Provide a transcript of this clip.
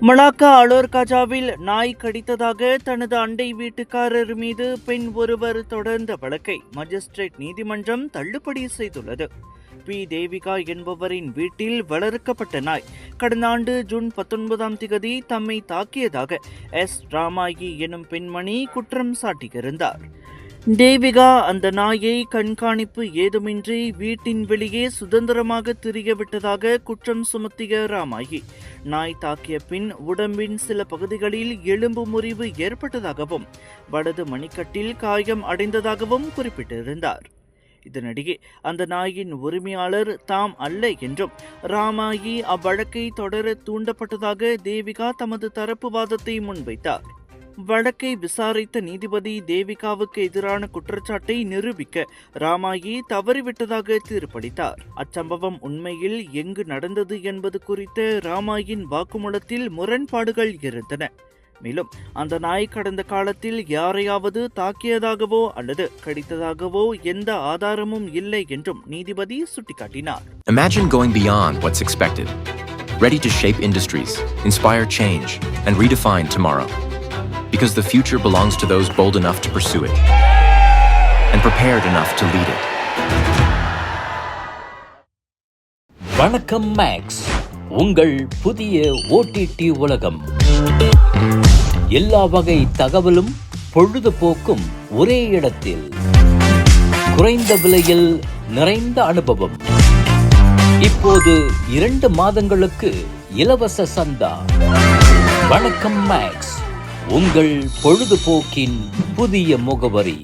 Malacca அலோர் கஜாவில் நாய் கடித்ததாக தனது அண்டை வீட்டுக்காரர் மீது பெண் ஒருவர் தொடர்ந்த வழக்கை மஜிஸ்ட்ரேட் நீதிமன்றம் தள்ளுபடி செய்துள்ளது. பி. தேவிகா என்பவரின் வீட்டில் வளர்க்கப்பட்ட நாய் கடந்த ஆண்டு ஜூன் 19 தம்மை தாக்கியதாக எஸ். ராமாயி எனும் பெண்மணி குற்றம் சாட்டியிருந்தார். தேவிகா அந்த நாயை கண்காணிப்பு ஏதுமின்றி வீட்டின் வெளியே சுதந்திரமாக திரியவிட்டதாக குற்றம் சுமத்திய ராமாயி, நாய் தாக்கிய பின் உடம்பின் சில பகுதிகளில் எலும்பு முறிவு ஏற்பட்டதாகவும் வலது மணிக்கட்டில் காயம் அடைந்ததாகவும் குறிப்பிட்டிருந்தார். இதனிடையே அந்த நாயின் உரிமையாளர் தாம் அல்ல என்றும் ராமாயி அவ்வழக்கை தொடர தூண்டப்பட்டதாக தேவிகா தமது தரப்பு வாதத்தை முன்வைத்தார். வழக்கை விசாரித்த நீதிபதி தேவிகாவுக்கு எதிரான குற்றச்சாட்டை நிரூபிக்க ராமாயி தவறிவிட்டதாக தீர்ப்பளித்தார். அச்சம்பவம் உண்மையில் எங்கு நடந்தது என்பது குறித்த ராமாயின் வாக்குமூலத்தில் முரண்பாடுகள் இருந்தன. மேலும் அந்த நாய் கடந்த காலத்தில் யாரையாவது தாக்கியதாகவோ அல்லது கடித்ததாகவோ எந்த ஆதாரமும் இல்லை என்றும் நீதிபதி சுட்டிக்காட்டினார். Imagine going beyond what's expected, ready to shape industries, inspire change, and redefine tomorrow. Because the future belongs to those bold enough to pursue it and prepared enough to lead it. வணக்கம் maths, உங்கள் புதிய OTT உலகம். எல்லா வகை தகவலும் பொழுதுபோக்கும் ஒரே இடத்தில், குறைந்த விலையில் நிறைந்த அனுபவம். இப்போது 2 மாதங்களுக்கு இலவச சந்தா. வணக்கம் மேக்ஸ், உங்கள் பொழுதுபோக்கின் புதிய முகவரி.